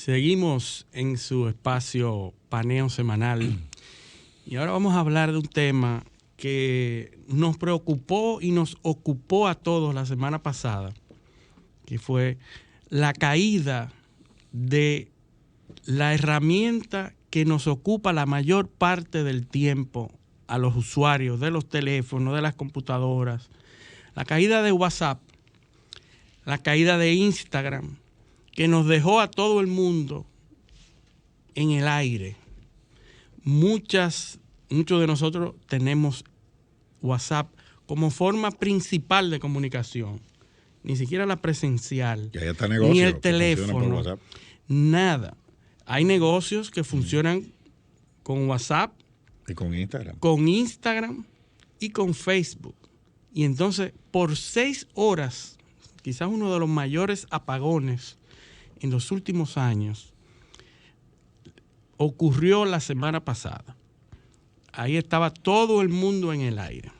Seguimos en su espacio Paneo Semanal y ahora vamos a hablar de un tema que nos preocupó y nos ocupó a todos la semana pasada, que fue la caída de la herramienta que nos ocupa la mayor parte del tiempo a los usuarios de los teléfonos, de las computadoras, la caída de WhatsApp, la caída de Instagram, que nos dejó a todo el mundo en el aire. Muchos de nosotros tenemos WhatsApp como forma principal de comunicación. Ni siquiera la presencial, ya está negocio, ni el teléfono, nada. Hay negocios que funcionan con WhatsApp, y con Instagram y con Facebook. Y entonces, por 6 horas, quizás uno de los mayores apagones en los últimos años, ocurrió la semana pasada. Ahí estaba todo el mundo en el aire.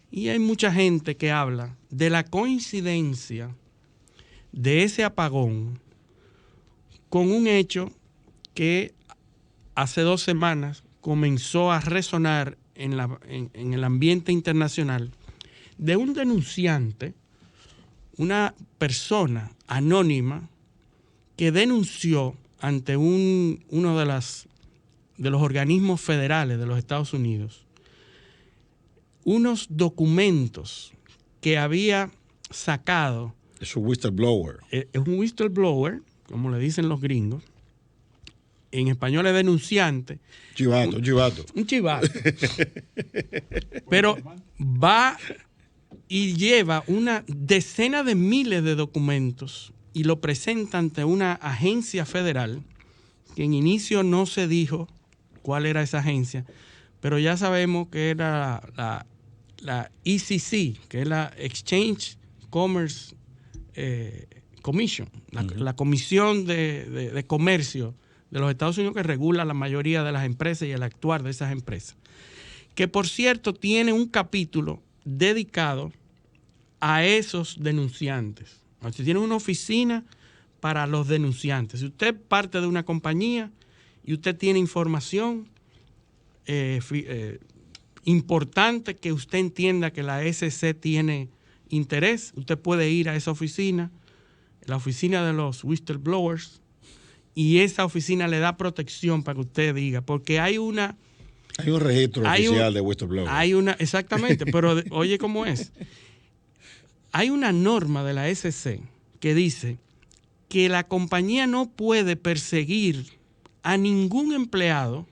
Y hay mucha gente que habla de la coincidencia de ese apagón con un hecho que hace 2 semanas comenzó a resonar en el ambiente internacional de un denunciante, una persona anónima que denunció ante uno de los organismos federales de los Estados Unidos unos documentos que había sacado. Es un whistleblower. Es un whistleblower, como le dicen los gringos. En español es denunciante. Chivato. Un chivato. Pero va y lleva una decena de miles de documentos y lo presenta ante una agencia federal que en inicio no se dijo cuál era esa agencia, pero ya sabemos que era la ECC, que es la Exchange Commerce Commission, la Comisión de Comercio de los Estados Unidos, que regula la mayoría de las empresas y el actuar de esas empresas. Que, por cierto, tiene un capítulo dedicado a esos denunciantes. Si tiene una oficina para los denunciantes. Si usted parte de una compañía y usted tiene información importante que usted entienda que la SEC tiene interés, usted puede ir a esa oficina, la oficina de los whistleblowers, y esa oficina le da protección para que usted diga, porque hay un registro oficial de whistleblowers. Exactamente, pero oye cómo es. Hay una norma de la SEC que dice que la compañía no puede perseguir a ningún empleado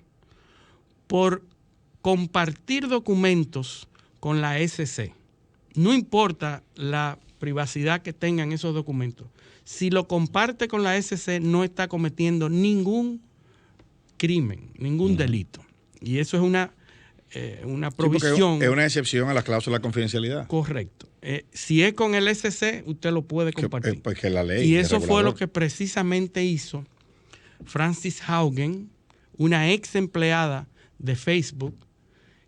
por compartir documentos con la SEC. No importa la privacidad que tengan esos documentos. Si lo comparte con la SEC, no está cometiendo ningún crimen, ningún delito. Y eso es una provisión. Sí, es una excepción a la cláusula de confidencialidad. Correcto. Si es con el SEC, usted lo puede compartir. Porque la ley. Y eso fue lo que precisamente hizo Frances Haugen, una ex empleada de Facebook,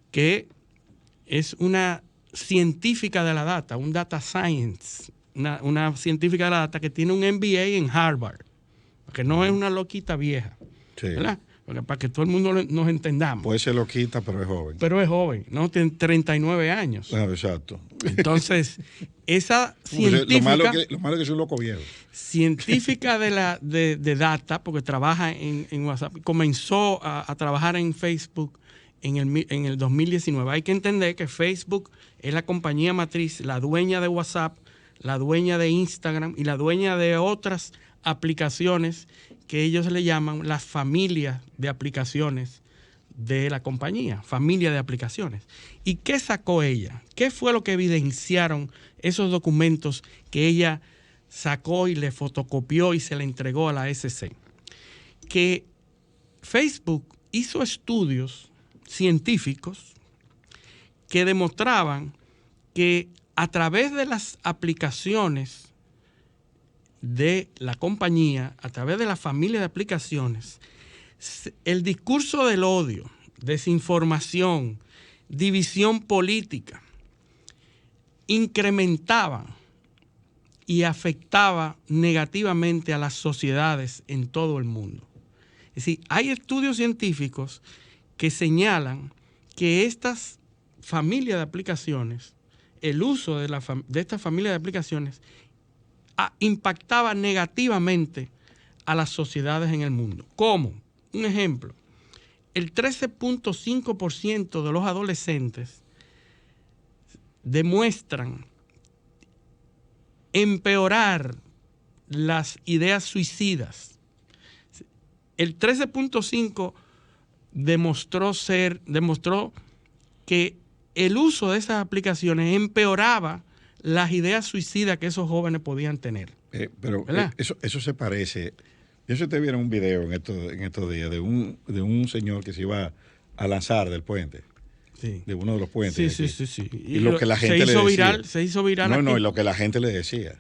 que es una científica de la data, un data science, una científica de la data que tiene un MBA en Harvard, que no es una loquita vieja, sí, ¿verdad? Para que todo el mundo nos entendamos. Puede ser loquita, pero es joven. Pero es joven, ¿no? Tiene 39 años. Claro, exacto. Entonces, esa científica... Lo malo es que es un loco viejo. Científica de data, porque trabaja en WhatsApp, comenzó a trabajar en Facebook en el 2019. Hay que entender que Facebook es la compañía matriz, la dueña de WhatsApp, la dueña de Instagram y la dueña de otras aplicaciones que ellos le llaman las familias de aplicaciones de la compañía, familia de aplicaciones. ¿Y qué sacó ella? ¿Qué fue lo que evidenciaron esos documentos que ella sacó y le fotocopió y se le entregó a la SEC? Que Facebook hizo estudios científicos que demostraban que a través de las aplicaciones de la compañía, a través de la familia de aplicaciones, el discurso del odio, desinformación, división política, incrementaban y afectaba negativamente a las sociedades en todo el mundo. Es decir, hay estudios científicos que señalan que estas familias de aplicaciones, el uso de esta familia de aplicaciones impactaba negativamente a las sociedades en el mundo. ¿Cómo? Un ejemplo, el 13.5% de los adolescentes demuestran empeorar las ideas suicidas. El 13.5 demostró que el uso de esas aplicaciones empeoraba las ideas suicidas que esos jóvenes podían tener. Pero eso se parece. Yo te vi en un video en estos días de un señor que se iba a lanzar del puente. Sí. De uno de los puentes. Sí. Y lo que la gente le decía. Se hizo viral. No, y lo que la gente le decía.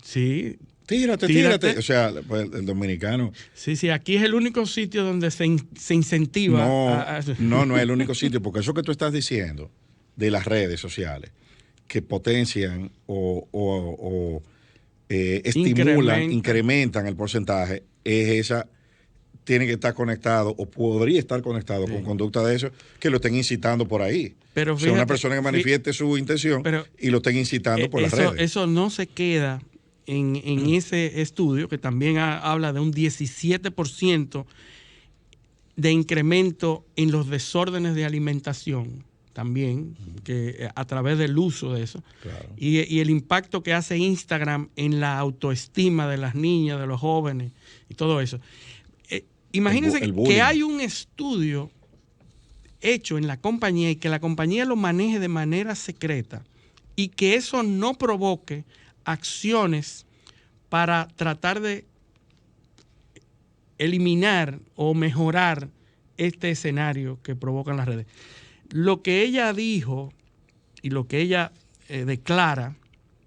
Sí. Tírate. O sea, pues, el dominicano. Sí, aquí es el único sitio donde se incentiva. No es el único sitio, porque eso que tú estás diciendo de las redes sociales, que potencian o estimulan, incrementan el porcentaje, tiene que estar conectado o podría estar conectado con conducta de eso que lo estén incitando por ahí. Pero fíjate, o sea, una persona que manifieste su intención y lo estén incitando por las redes. Eso no se queda en ese estudio, que también habla de un 17% de incremento en los desórdenes de alimentación, también, que a través del uso de eso. Claro. Y el impacto que hace Instagram en la autoestima de las niñas, de los jóvenes y todo eso. Imagínense que hay un estudio hecho en la compañía y que la compañía lo maneje de manera secreta y que eso no provoque acciones para tratar de eliminar o mejorar este escenario que provocan las redes. Lo que ella dijo y lo que ella declara,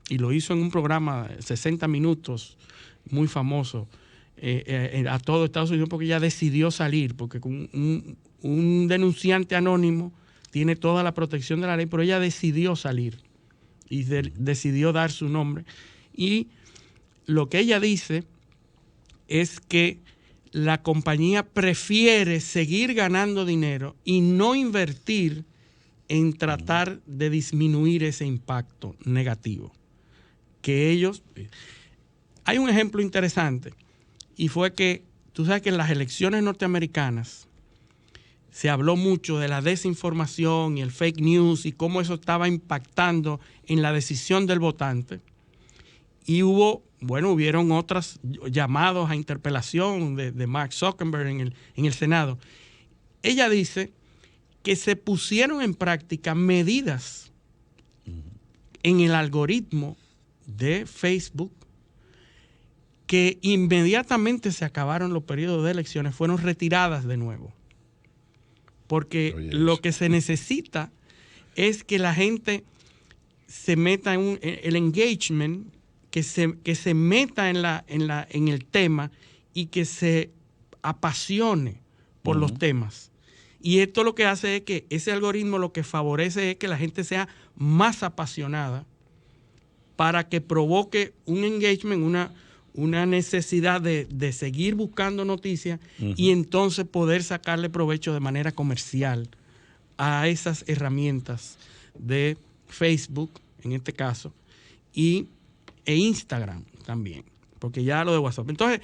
y lo hizo en un programa de 60 minutos muy famoso a todo Estados Unidos, porque ella decidió salir, porque un denunciante anónimo tiene toda la protección de la ley, pero ella decidió salir y decidió dar su nombre. Y lo que ella dice es que la compañía prefiere seguir ganando dinero y no invertir en tratar de disminuir ese impacto negativo. Que ellos... Hay un ejemplo interesante, y fue que, tú sabes que en las elecciones norteamericanas se habló mucho de la desinformación y el fake news y cómo eso estaba impactando en la decisión del votante. Y hubieron otros llamados a interpelación de Mark Zuckerberg en el Senado. Ella dice que se pusieron en práctica medidas en el algoritmo de Facebook que inmediatamente se acabaron los periodos de elecciones, fueron retiradas de nuevo. Porque lo que se necesita es que la gente se meta en el engagement, que se meta en el tema y que se apasione por los temas. Y esto lo que hace es que ese algoritmo lo que favorece es que la gente sea más apasionada para que provoque un engagement, una necesidad de seguir buscando noticias y entonces poder sacarle provecho de manera comercial a esas herramientas de Facebook, en este caso, e Instagram también, porque ya lo de WhatsApp. Entonces,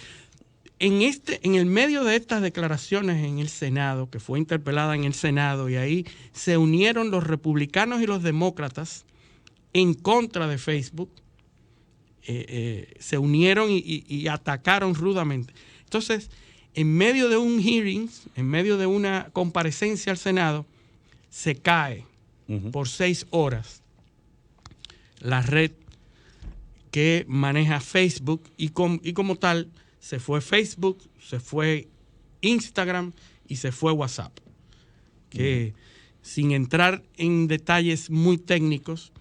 en el medio de estas declaraciones en el Senado, que fue interpelada en el Senado, y ahí se unieron los republicanos y los demócratas en contra de Facebook, se unieron y atacaron rudamente. Entonces, en medio de un hearing, en medio de una comparecencia al Senado, se cae por 6 horas la red que maneja Facebook y como tal se fue Facebook, se fue Instagram y se fue WhatsApp. Que sin entrar en detalles muy técnicos,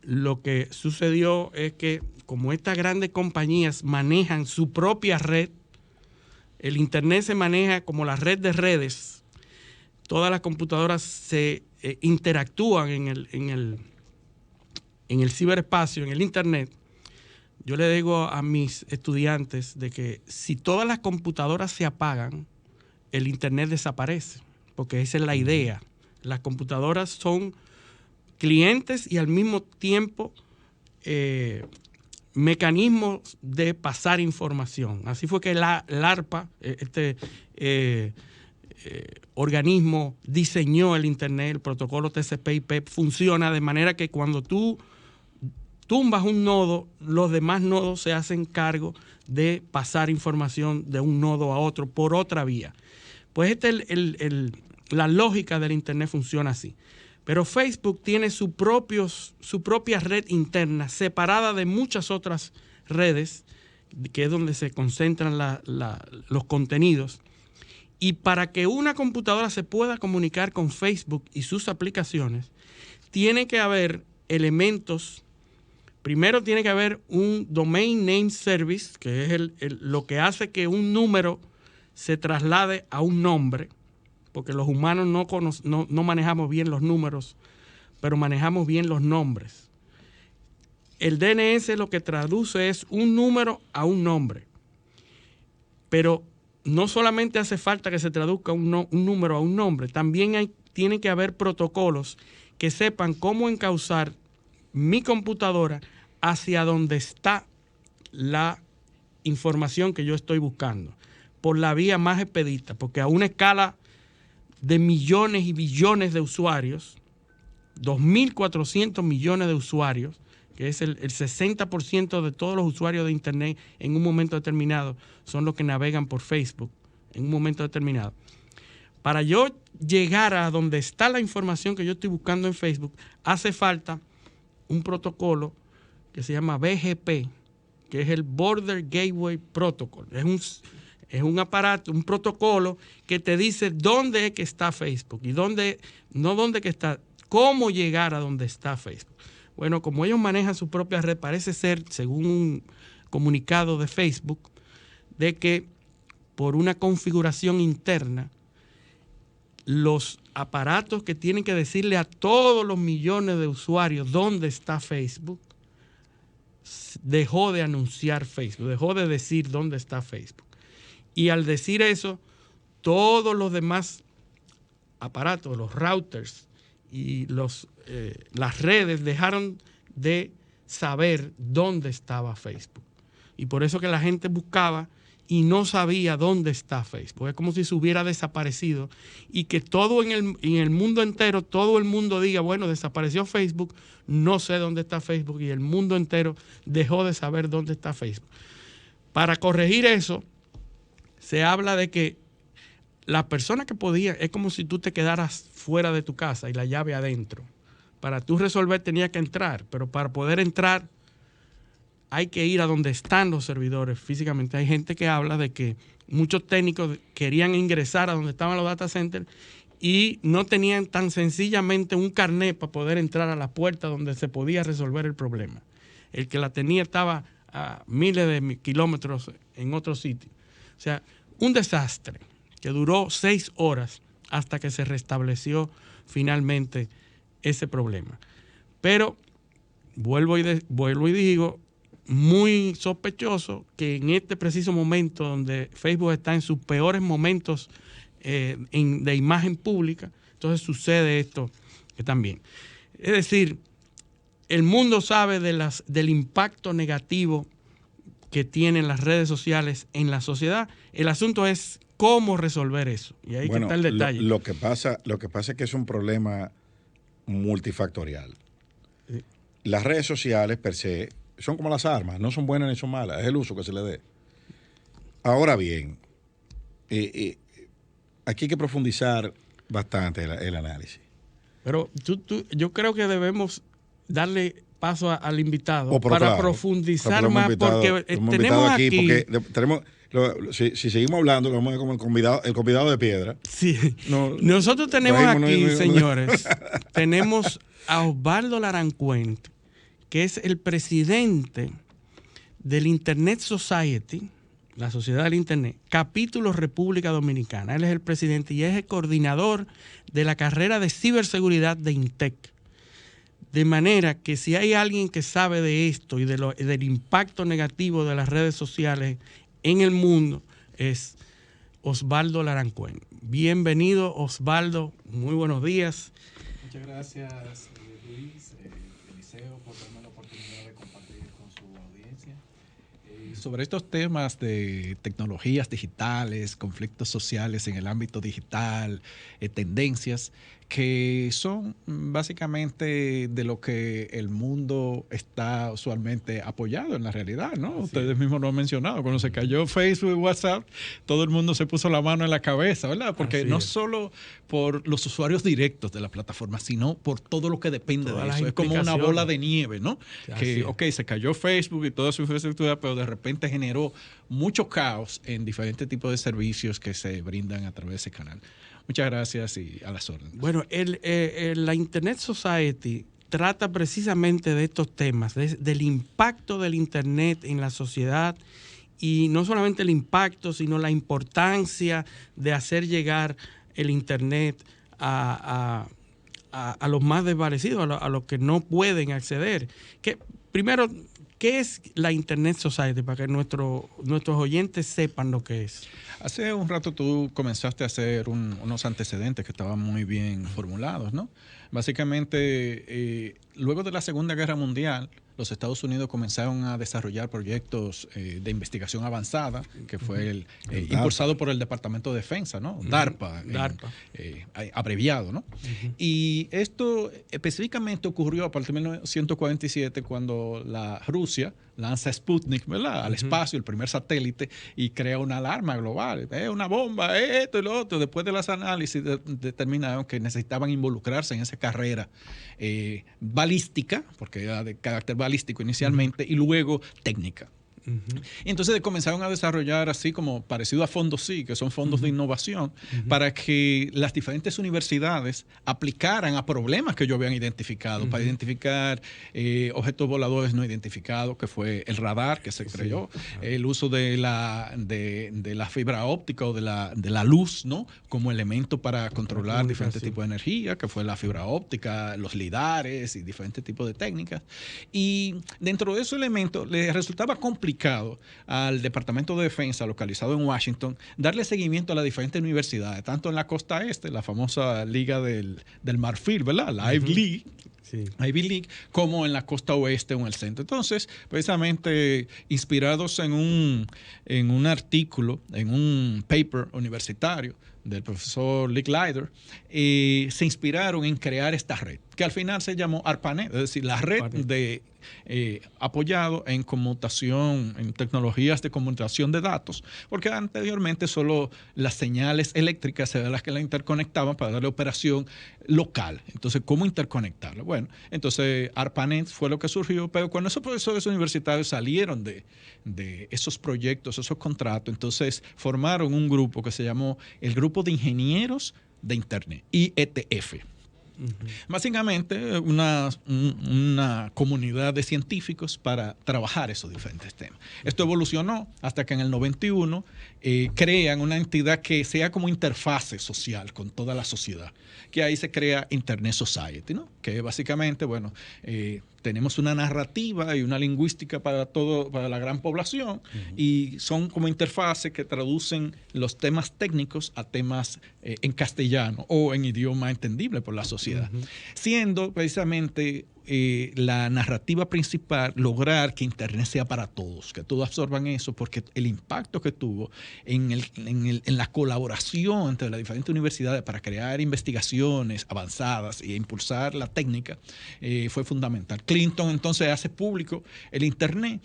lo que sucedió es que como estas grandes compañías manejan su propia red, el Internet se maneja como la red de redes, todas las computadoras se interactúan en el ciberespacio, en el Internet, yo le digo a mis estudiantes de que si todas las computadoras se apagan, el Internet desaparece, porque esa es la idea. Las computadoras son clientes y al mismo tiempo mecanismos de pasar información. Así fue que el ARPA, organismo, diseñó el Internet, el protocolo TCP/IP, funciona de manera que cuando tú tumbas un nodo, los demás nodos se hacen cargo de pasar información de un nodo a otro por otra vía. Pues la lógica del Internet funciona así. Pero Facebook tiene su propia red interna, separada de muchas otras redes, que es donde se concentran los contenidos. Y para que una computadora se pueda comunicar con Facebook y sus aplicaciones, tiene que haber elementos. Primero tiene que haber un Domain Name Service, que es lo que hace que un número se traslade a un nombre, porque los humanos no manejamos bien los números, pero manejamos bien los nombres. El DNS lo que traduce es un número a un nombre, pero no solamente hace falta que se traduzca un número a un nombre, también tiene que haber protocolos que sepan cómo encauzar mi computadora hacia donde está la información que yo estoy buscando, por la vía más expedita, porque a una escala de millones y billones de usuarios, 2.400 millones de usuarios, que es el 60% de todos los usuarios de Internet en un momento determinado, son los que navegan por Facebook en un momento determinado. Para yo llegar a donde está la información que yo estoy buscando en Facebook, hace falta un protocolo que se llama BGP, que es el Border Gateway Protocol. Es un aparato, un protocolo que te dice dónde es que está Facebook y cómo llegar a donde está Facebook. Bueno, como ellos manejan su propia red, parece ser, según un comunicado de Facebook, de que por una configuración interna, los aparatos que tienen que decirle a todos los millones de usuarios dónde está Facebook, dejó de anunciar Facebook, dejó de decir dónde está Facebook. Y al decir eso, todos los demás aparatos, los routers y las redes dejaron de saber dónde estaba Facebook. Y por eso que la gente buscaba y no sabía dónde está Facebook. Es como si se hubiera desaparecido y que todo en el mundo entero, todo el mundo diga, bueno, desapareció Facebook, no sé dónde está Facebook, y el mundo entero dejó de saber dónde está Facebook. Para corregir eso, se habla de que las personas que podían, es como si tú te quedaras fuera de tu casa y la llave adentro. Para tú resolver tenías que entrar, pero para poder entrar hay que ir a donde están los servidores físicamente. Hay gente que habla de que muchos técnicos querían ingresar a donde estaban los data centers y no tenían tan sencillamente un carnet para poder entrar a la puerta donde se podía resolver el problema. El que la tenía estaba a miles de kilómetros en otro sitio. O sea, un desastre que duró 6 horas hasta que se restableció finalmente ese problema. Pero vuelvo y digo, muy sospechoso que en este preciso momento donde Facebook está en sus peores momentos de imagen pública, entonces sucede esto también. Es decir, el mundo sabe del impacto negativo que tienen las redes sociales en la sociedad. El asunto es cómo resolver eso. Y ahí está el detalle. Lo que pasa es que es un problema multifactorial. Sí. Las redes sociales per se son como las armas, no son buenas ni son malas, es el uso que se le dé. Ahora bien, aquí hay que profundizar bastante el análisis. Pero yo creo que debemos darle paso al invitado para profundizar más, porque tenemos aquí porque si seguimos hablando, lo vamos a como el convidado de piedra. Sí. Nosotros tenemos aquí, señores, tenemos a Osvaldo Larancuente, que es el presidente del Internet Society, la Sociedad del Internet, capítulo República Dominicana. Él es el presidente y es el coordinador de la carrera de ciberseguridad de INTEC, De manera que si hay alguien que sabe de esto y del impacto negativo de las redes sociales en el mundo, es Osvaldo Larancuén. Bienvenido, Osvaldo. Muy buenos días. Muchas gracias, Luis, Eliseo, por darme la oportunidad de compartir con su audiencia. Sobre estos temas de tecnologías digitales, conflictos sociales en el ámbito digital, tendencias, que son básicamente de lo que el mundo está usualmente apoyado en la realidad, ¿no? Así ustedes mismos lo han mencionado. Cuando se cayó Facebook y WhatsApp, todo el mundo se puso la mano en la cabeza, ¿verdad? Porque así no es solo por los usuarios directos de la plataforma, sino por todo lo que depende de eso. Es como una bola de nieve, ¿no? Que, se cayó Facebook y toda su infraestructura, pero de repente generó mucho caos en diferentes tipos de servicios que se brindan a través de ese canal. Muchas gracias y a las órdenes. Bueno, la Internet Society trata precisamente de estos temas, del impacto del Internet en la sociedad, y no solamente el impacto, sino la importancia de hacer llegar el Internet a los más desfavorecidos, a los que no pueden acceder. Primero, ¿qué es la Internet Society? Para que nuestros oyentes sepan lo que es. Hace un rato tú comenzaste a hacer unos antecedentes que estaban muy bien formulados, ¿no? Básicamente, luego de la Segunda Guerra Mundial, los Estados Unidos comenzaron a desarrollar proyectos de investigación avanzada, que fue impulsado por el Departamento de Defensa, ¿no? DARPA, abreviado, ¿no? Y esto específicamente ocurrió a partir de 1947, cuando Rusia lanza Sputnik, ¿verdad?, al espacio, el primer satélite, y crea una alarma global. Una bomba, esto y lo otro. Después de los análisis determinaron que necesitaban involucrarse en esa carrera balística, porque era de carácter balístico inicialmente, y luego técnica. Y entonces comenzaron a desarrollar así como parecido a fondos que son fondos de innovación, para que las diferentes universidades aplicaran a problemas que ellos habían identificado, para identificar objetos voladores no identificados, que fue el radar que se creó, el uso de la fibra óptica o de la luz, ¿no?, como elemento para controlar diferentes tipos de energía, que fue la fibra óptica, los lidares y diferentes tipos de técnicas. Y dentro de esos elementos les resultaba complicado al Departamento de Defensa, localizado en Washington, darle seguimiento a las diferentes universidades, tanto en la costa este, la famosa Liga del Marfil, ¿verdad?, la Ivy League, como en la costa oeste o en el centro. Entonces, precisamente inspirados en un artículo, en un paper universitario del profesor Licklider, se inspiraron en crear esta red, que al final se llamó ARPANET, es decir, la red apoyado en conmutación, en tecnologías de conmutación de datos, porque anteriormente solo las señales eléctricas eran las que la interconectaban para darle operación local. Entonces, ¿cómo interconectarlo? Bueno, entonces ARPANET fue lo que surgió, pero cuando esos profesores universitarios salieron de esos proyectos, esos contratos, entonces formaron un grupo que se llamó el Grupo de Ingenieros de Internet, IETF. Básicamente una comunidad de científicos para trabajar esos diferentes temas. Esto evolucionó hasta que en el 91 crean una entidad que sea como interfase social con toda la sociedad, que ahí se crea Internet Society, ¿no?, que básicamente, tenemos una narrativa y una lingüística para la gran población, y son como interfaces que traducen los temas técnicos a temas en castellano o en idioma entendible por la sociedad, siendo precisamente la narrativa principal lograr que Internet sea para todos, que todos absorban eso, porque el impacto que tuvo en la colaboración entre las diferentes universidades para crear investigaciones avanzadas e impulsar la técnica fue fundamental. Clinton entonces hace público el Internet,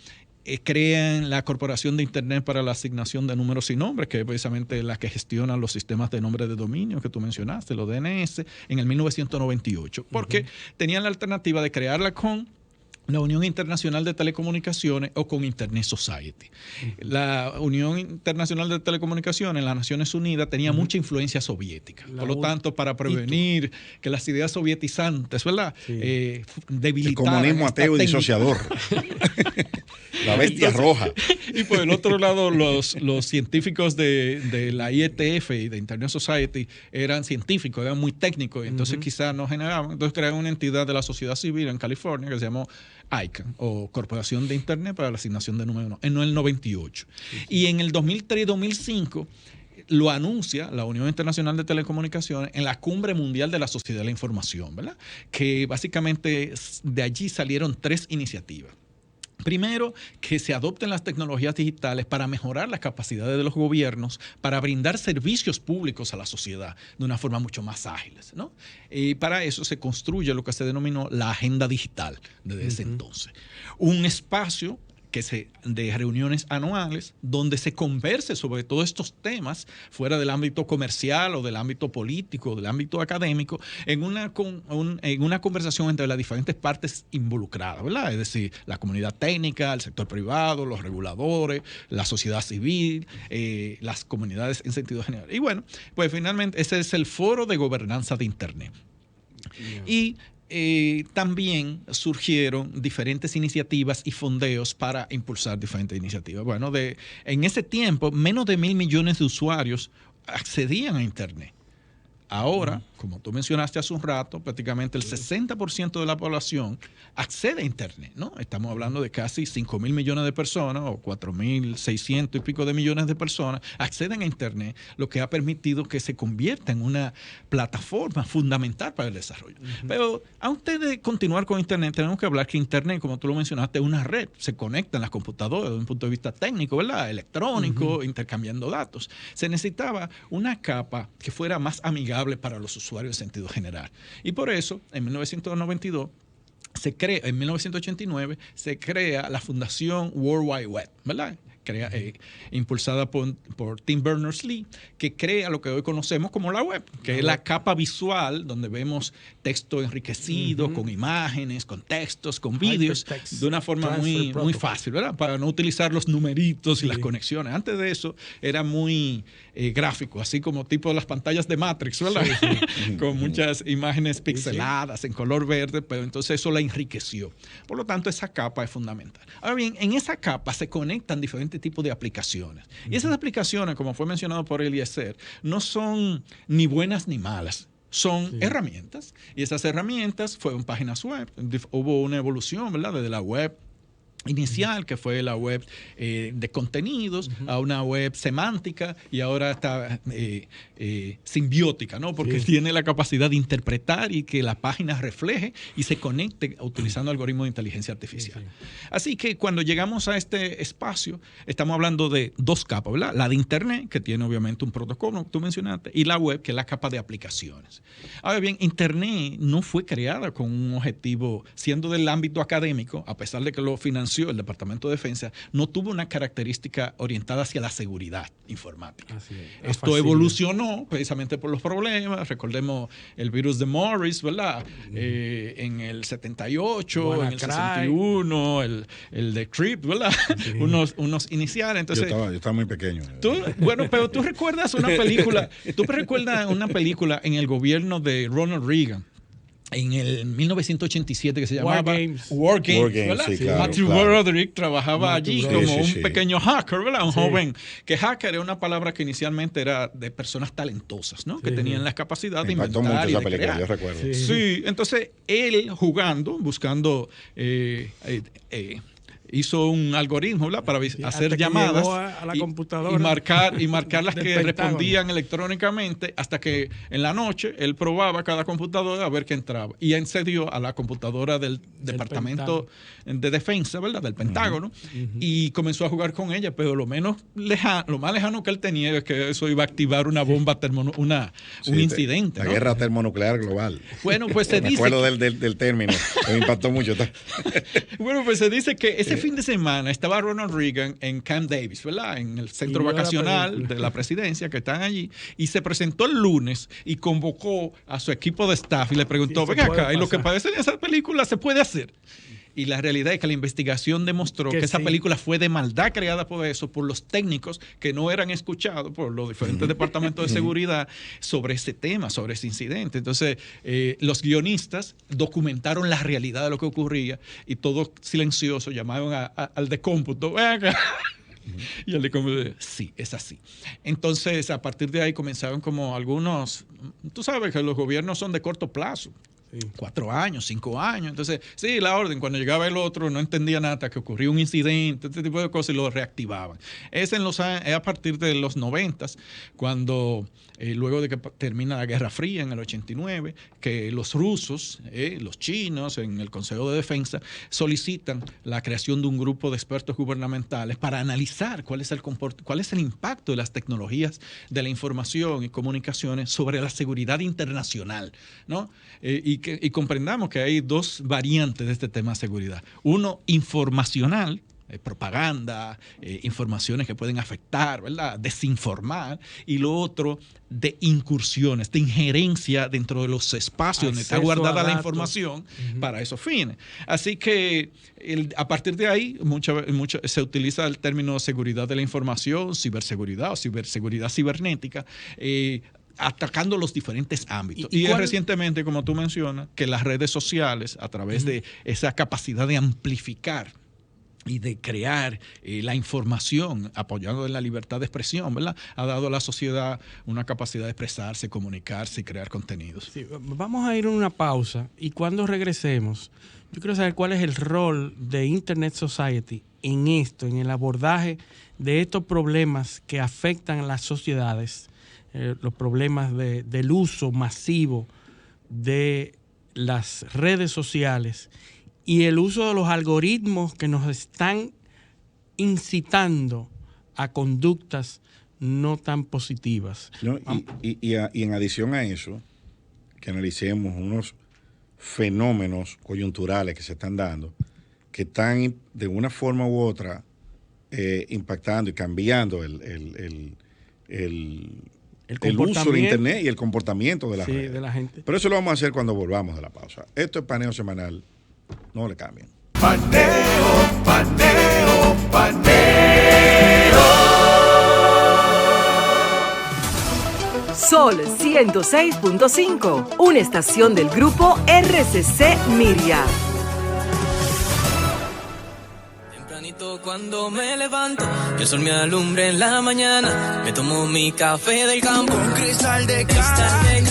crean la Corporación de Internet para la Asignación de Números y Nombres, que es precisamente la que gestiona los sistemas de nombre de dominio que tú mencionaste, los DNS, en el 1998, porque tenían la alternativa de crearla con la Unión Internacional de Telecomunicaciones o con Internet Society. La Unión Internacional de Telecomunicaciones en las Naciones Unidas tenía mucha influencia soviética. Por lo tanto, para prevenir que las ideas sovietizantes, ¿verdad? Sí. Debilitaran el comunismo ateo y disociador. La bestia roja. Y por el otro lado, los científicos de la IETF y de Internet Society eran científicos, eran muy técnicos, y entonces quizás no generaban. Entonces crearon una entidad de la sociedad civil en California que se llamó ICANN, o Corporación de Internet para la Asignación de Números, en el 98. Y en el 2003 y 2005 lo anuncia la Unión Internacional de Telecomunicaciones en la Cumbre Mundial de la Sociedad de la Información, ¿verdad? Que básicamente de allí salieron 3 iniciativas. Primero, que se adopten las tecnologías digitales para mejorar las capacidades de los gobiernos para brindar servicios públicos a la sociedad de una forma mucho más ágiles, ¿no? Y para eso se construye lo que se denominó la Agenda Digital desde ese entonces. Un espacio de reuniones anuales donde se converse sobre todos estos temas fuera del ámbito comercial o del ámbito político, del ámbito académico, en una conversación entre las diferentes partes involucradas, ¿verdad? Es decir, la comunidad técnica, el sector privado, los reguladores, la sociedad civil, las comunidades en sentido general. Y bueno, pues finalmente ese es el Foro de Gobernanza de Internet. Y también surgieron diferentes iniciativas y fondeos para impulsar diferentes iniciativas. Bueno, en ese tiempo, menos de 1.000 millones de usuarios accedían a Internet. Ahora, como tú mencionaste hace un rato, prácticamente el 60% de la población accede a Internet, ¿no? Estamos hablando de casi 5.000 millones de personas o 4.600 y pico de millones de personas acceden a Internet, lo que ha permitido que se convierta en una plataforma fundamental para el desarrollo. Pero antes de continuar con Internet, tenemos que hablar que Internet, como tú lo mencionaste, es una red. Se conectan las computadoras desde un punto de vista técnico, ¿verdad? Electrónico, intercambiando datos. Se necesitaba una capa que fuera más amigable para los usuarios en sentido general. Y por eso, en 1992, en 1989, se crea la Fundación World Wide Web, ¿verdad? Impulsada por Tim Berners-Lee, que crea lo que hoy conocemos como la web, que es la capa visual donde vemos texto enriquecido, con imágenes, con textos, con vídeos, de una forma muy fácil, ¿verdad? Para no utilizar los numeritos y las conexiones. Antes de eso era muy gráfico, así como tipo las pantallas de Matrix, ¿verdad? Con muchas imágenes pixeladas en color verde, pero entonces eso la enriqueció. Por lo tanto, esa capa es fundamental. Ahora bien, en esa capa se conectan diferentes tipos de aplicaciones. Y esas aplicaciones, como fue mencionado por Eliezer, no son ni buenas ni malas. Son herramientas. Y esas herramientas fueron páginas web. Hubo una evolución, ¿verdad? Desde la web inicial, que fue la web de contenidos, a una web semántica, y ahora está simbiótica, ¿no? Porque tiene la capacidad de interpretar y que la página refleje y se conecte utilizando algoritmos de inteligencia artificial. Así que cuando llegamos a este espacio, estamos hablando de 2 capas, ¿verdad? La de Internet, que tiene obviamente un protocolo, que tú mencionaste, y la web, que es la capa de aplicaciones. Ahora bien, Internet no fue creada con un objetivo, siendo del ámbito académico, a pesar de que lo financió el Departamento de Defensa, no tuvo una característica orientada hacia la seguridad informática. Esto evolucionó precisamente por los problemas. Recordemos el virus de Morris, ¿verdad? En el 78, en el 61, el de Crypt, ¿verdad? Unos iniciales. Entonces, yo estaba muy pequeño. Pero tú recuerdas una película, en el gobierno de Ronald Reagan, en el 1987, que se llamaba War Games, ¿verdad? Sí, claro, Matthew Broderick trabajaba allí como un pequeño hacker, ¿verdad? Un joven, que hacker es una palabra que inicialmente era de personas talentosas, ¿no? Que tenían la capacidad de inventar y de crear. Yo recuerdo. Sí, entonces él jugando, buscando hizo un algoritmo, ¿verdad? Para hacer llamadas a la computadora y marcar las que respondían electrónicamente, hasta que en la noche él probaba cada computadora a ver qué entraba. Y accedió a la computadora del Departamento de Defensa, ¿verdad? Del Pentágono, y comenzó a jugar con ella, pero lo más lejano que él tenía es que eso iba a activar una bomba un incidente. La guerra termonuclear global. Bueno, pues se dice... Me acuerdo del término, me impactó mucho. Bueno, pues se dice que ese fin de semana estaba Ronald Reagan en Camp Davis, ¿verdad? En el centro vacacional de la presidencia, que están allí, y se presentó el lunes y convocó a su equipo de staff y le preguntó, venga acá, y lo que parece en esa película se puede hacer. Y la realidad es que la investigación demostró que esa película fue de maldad creada por eso, por los técnicos que no eran escuchados por los diferentes departamentos de seguridad sobre ese tema, sobre ese incidente. Entonces, los guionistas documentaron la realidad de lo que ocurría y todos silenciosos llamaron al de cómputo. Y el de cómputo, sí, es así. Entonces, a partir de ahí comenzaron como algunos, tú sabes que los gobiernos son de corto plazo. Sí. 4 años, 5 años. Entonces, sí, la orden, cuando llegaba el otro, no entendía nada, hasta que ocurría un incidente, este tipo de cosas, y lo reactivaban. Es a partir de los 90, cuando, luego de que termina la Guerra Fría en el 89, que los rusos, los chinos, en el Consejo de Defensa, solicitan la creación de un grupo de expertos gubernamentales para analizar cuál es el impacto de las tecnologías de la información y comunicaciones sobre la seguridad internacional, ¿no? Y comprendamos que hay 2 variantes de este tema de seguridad. Uno, informacional, propaganda, informaciones que pueden afectar, ¿verdad? Desinformar. Y lo otro, de incursiones, de injerencia dentro de los espacios donde está guardada la información para esos fines. Así que a partir de ahí se utiliza el término seguridad de la información, ciberseguridad o ciberseguridad cibernética, atacando los diferentes ámbitos. Y es recientemente, como tú mencionas, que las redes sociales, a través de esa capacidad de amplificar y de crear la información, apoyando en la libertad de expresión, ¿verdad?, ha dado a la sociedad una capacidad de expresarse, comunicarse y crear contenidos. Sí, vamos a ir a una pausa y cuando regresemos, yo quiero saber cuál es el rol de Internet Society en esto, en el abordaje de estos problemas que afectan a las sociedades, los problemas del uso masivo de las redes sociales y el uso de los algoritmos que nos están incitando a conductas no tan positivas. No, y en adición a eso, que analicemos unos fenómenos coyunturales que se están dando, que están de una forma u otra impactando y cambiando el uso de Internet y el comportamiento de la redes. De la gente. Pero eso lo vamos a hacer cuando volvamos de la pausa. Esto es Paneo Semanal. No le cambien. Paneo, paneo, paneo. Sol 106.5, una estación del grupo RCC Miria. Cuando me levanto, el sol me alumbra en la mañana, me tomo mi café del campo, con cristal de cristal.